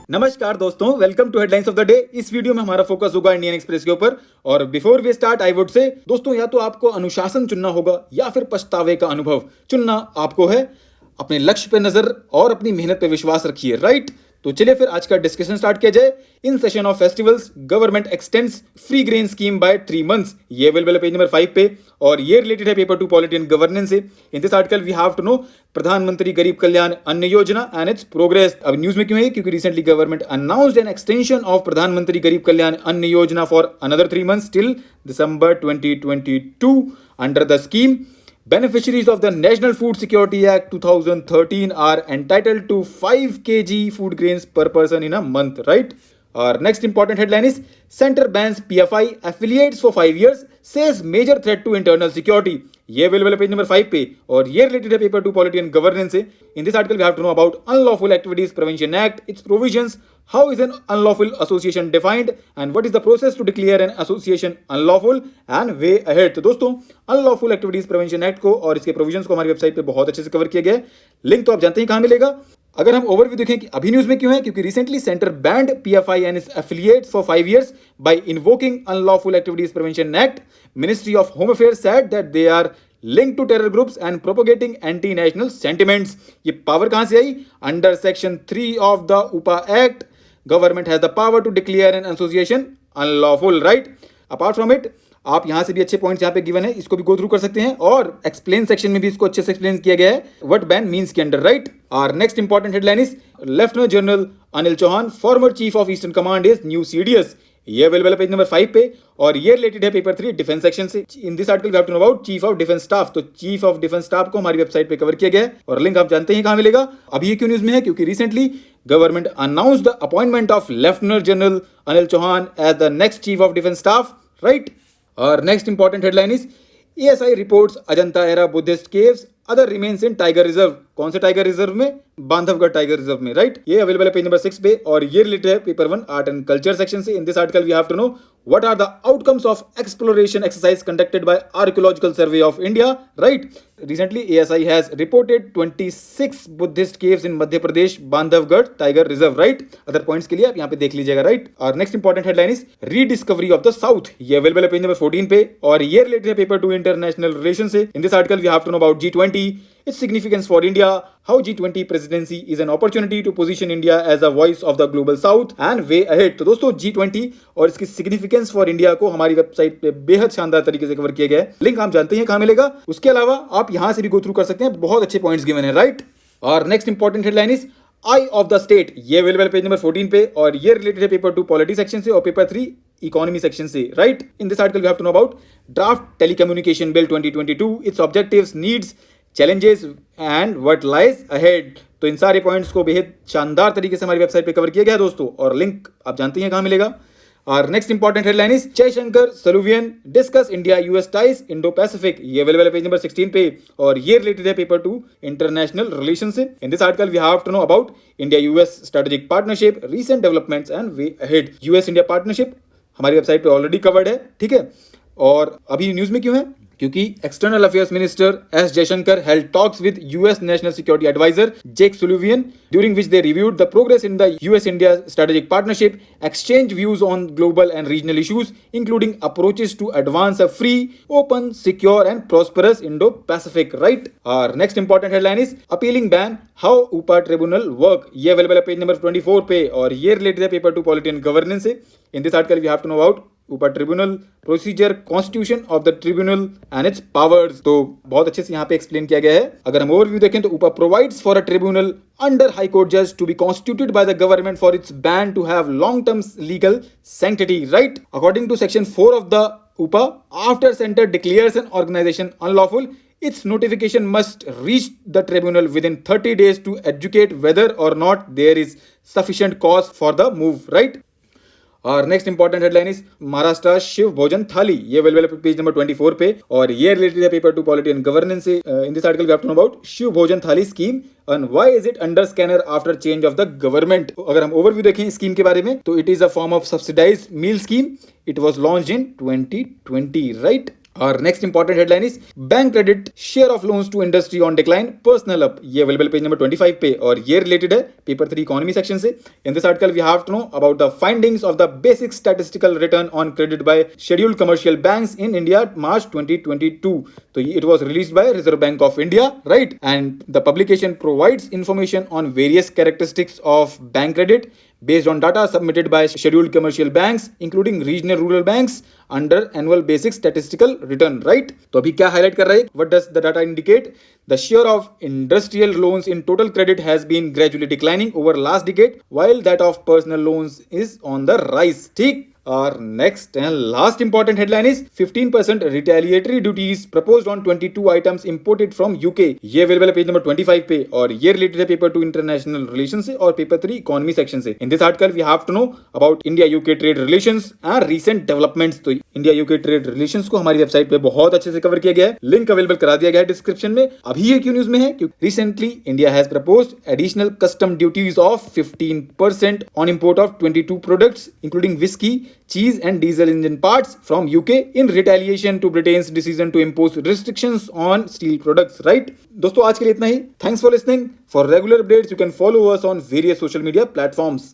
नमस्कार दोस्तों, welcome to headlines of the day. इस वीडियो में हमारा फोकस होगा इंडियन एक्सप्रेस के ऊपर। और before we start I would say दोस्तों, या तो आपको अनुशासन चुनना होगा या फिर पछतावे का अनुभव चुनना आपको है। अपने लक्ष्य पे नजर और अपनी मेहनत पे विश्वास रखिए, राइट। तो चलिए फिर आज का डिस्कशन स्टार्ट किया जाए। In session of festivals government x tends free grain scheme bye 3 months। ये अवेलेबल है पेज नंबर 5 पे और ये रिलेटेड है पेपर 2 पॉलिटी एंड गवर्नेंस से। In this article we have to know Pradhan Mantri Garib Kalyan Anna Yojana and it's progress. अब न्यूज में क्यों है? क्योंकि recently government announced an extension of Pradhan Mantri Garib Kalyan Anna Yojana for another 3 months till December 2022। Under the scheme, beneficiaries of the National Food Security Act 2013 are entitled to 5 kg food grains per person in a month, right? Our next important headline is Center bans PFI affiliates for 5 years, says major threat to internal security। ये available है page number 5 पे और ये related है paper 2 polity and governance से। In this article we have to know about unlawful activities prevention act, it's provisions, how is an unlawful association defined and what is the process to declare an association unlawful and way ahead. तो दोस्तों, unlawful activities prevention act को और इसके provisions को हमारी website पे बहुत अच्छे से कवर किया गया है। लिंक तो आप जानते ही कहां मिलेगा। अगर हम ओवरव्यू देखें कि अभी न्यूज में क्यों है, क्योंकि recently centre banned PFI and it's affiliates for 5 years by invoking unlawful activities prevention act. Ministry of home affairs said that they are linked to terror groups and propagating anti-national sentiments। ये power कहां से आई? Under section 3 of the UAPA act, government has the power to declare an association unlawful, right. Apart from it, आप यहां से भी अच्छे points यहां पे गिवन है, इसको भी गो थ्रू कर सकते हैं और एक्सप्लेन सेक्शन में भी इसको अच्छे से एक्सप्लेन किया गया है व्हाट बैन मींस के अंडर, राइट। और next important headline is lieutenant general Anil Chauhan former chief of eastern command is new CDS. ये अवेलेबल है पेज नंबर 5 पे और ये रिलेटेड है पेपर 3 डिफेंस सेक्शन से। In this article we have to know about chief of defence staff. तो chief of defence staff को हमारी वेबसाइट पे कवर किया गया है और लिंक आप जानते हैं कहां मिलेगा। अभी ये क्यों न्यूज में है? क्योंकि recently government announced the appointment of lieutenant general Anil Chauhan as the next chief of defence staff, right. और next important headline is ASI reports Ajanta era Buddhist caves other remains in tiger reserve. कौन से tiger reserve में? Bandhavgarh tiger reserve में, right. ये available है page number 6 पे और ये रिलेटेड है paper 1 art and culture section से। In this article we have to know what are the outcomes of exploration exercise conducted by archaeological survey of India, right. Recently, ASI has reported 26 Buddhist caves in Madhya Pradesh, Bandhavgarh Tiger Reserve, right? Other points के लिए आप यहाँ पे देख लीजिएगा, right? और next important headline is rediscovery of the South। ये available है पेज नंबर 14 पे और ये related है पेपर 2 international relations से। In this article, we have to know about G20, its significance for India, how G20 presidency is an opportunity to position India as a voice of the global South and way ahead। तो दोस्तों, G20 और इसकी significance for India को हमारी website पे बेहद शानदार तरीके से कवर किया गया है। लिंक आप जानते हैं कहाँ मिलेगा। उसके अलावा आप यहां से भी गो थ्रू कर सकते हैं, बहुत अच्छे पॉइंट्स गिवन है, राइट। और next important headline is I of the state. ये अवेलेबल पेज नंबर 14 पे और ये रिलेटेड है पेपर 2 पॉलिटी सेक्शन से और पेपर 3 इकोनॉमी सेक्शन से, right. In this article we have to know about draft telecommunication bill 2022, it's objectives, needs, challenges and what lies ahead. तो इन सारे पॉइंट्स को बेहद शानदार तरीके से हमारी वेबसाइट पे कवर किया गया है दोस्तों और लिंक आप जानते हैं कहां मिलेगा। और next important headline is Jaishankar Sullivan discuss India US ties Indo Pacific. ये अवेलेबल है पेज नंबर 16 पे और ये रिलेटेड है पेपर 2 इंटरनेशनल रिलेशन से। In this article we have to know about India US strategic partnership, recent developments and way ahead. US India partnership हमारी website पे already covered है, ठीक है। और अभी न्यूज में क्यों है? क्योंकि external affairs minister S Jaishankar held talks with US national security advisor Jake Sullivan, during which they reviewed the progress in the US-India strategic partnership, exchanged views on global and regional issues, including approaches to advance a free, open, secure and prosperous Indo-Pacific, right? Our next important headline is appealing ban, how UPA tribunal work। ये available है page number 24 पे और ये related है paper 2 polity and governance से। In this article we have to know about UPA tribunal procedure, constitution of the tribunal and its powers. तो बहुत अच्छे से यहाँ पे एक्सप्लेन किया गया है। अगर हम ओवरव्यू देखें तो UPA provides for a tribunal under high court जज to be constituted by the government for its ban to have long term legal sanctity, right. According to section 4 of the UPA, after centre declares an organisation unlawful, its notification must reach the tribunal within 30 days to educate whether or not there is sufficient cause for the move, right? और next important headline is Maharashtra Shiv Bhojan Thali. ये available है page number 24 पे और ये related है paper 2 polity and governance से। In this article we have to know about Shiv Bhojan thali scheme and why is it under scanner after change of the government. अगर हम overview देखें स्कीम के बारे में तो it is a form of subsidised meal scheme. It was launched in 2020, right. और next important headline is bank credit share of loans to industry on decline personal up, ये available page number 25 पे और ये related है paper 3 economy section से. In this article we have to know about the findings of the basic statistical return on credit by scheduled commercial banks in India March 2022. तो it was released by reserve bank of India, right, and the publication provides information on various characteristics of bank credit based on data submitted by scheduled commercial banks including regional rural banks under annual basic statistical return, right? तो अभी क्या highlight कर रहा है, what does the data indicate? The share of industrial loans in total credit has been gradually declining over last decade while that of personal loans is on the rise. ठीक. Our next and last important headline is 15% retaliatory duties proposed on 22 items imported from UK. ये available है page number 25 पे और ये related है paper 2 international relation से और paper 3 economy section से. In this article we have to know about India UK trade relations and recent developments. तो इंडिया यूके ट्रेड रिलेशंस को हमारी वेबसाइट पे बहुत अच्छे से कवर किया गया है, लिंक अवेलेबल करा दिया गया है डिस्क्रिप्शन में. अभी ये क्यों न्यूज में है? क्योंकि recently India has proposed additional custom duties of 15% on import of 22 products including whisky, cheese and diesel engine parts from UK in retaliation to Britain's decision to impose restrictions on steel products, right? दोस्तों आज के लिए इतना ही. Thanks for listening. For regular updates you can follow us on various social media platforms.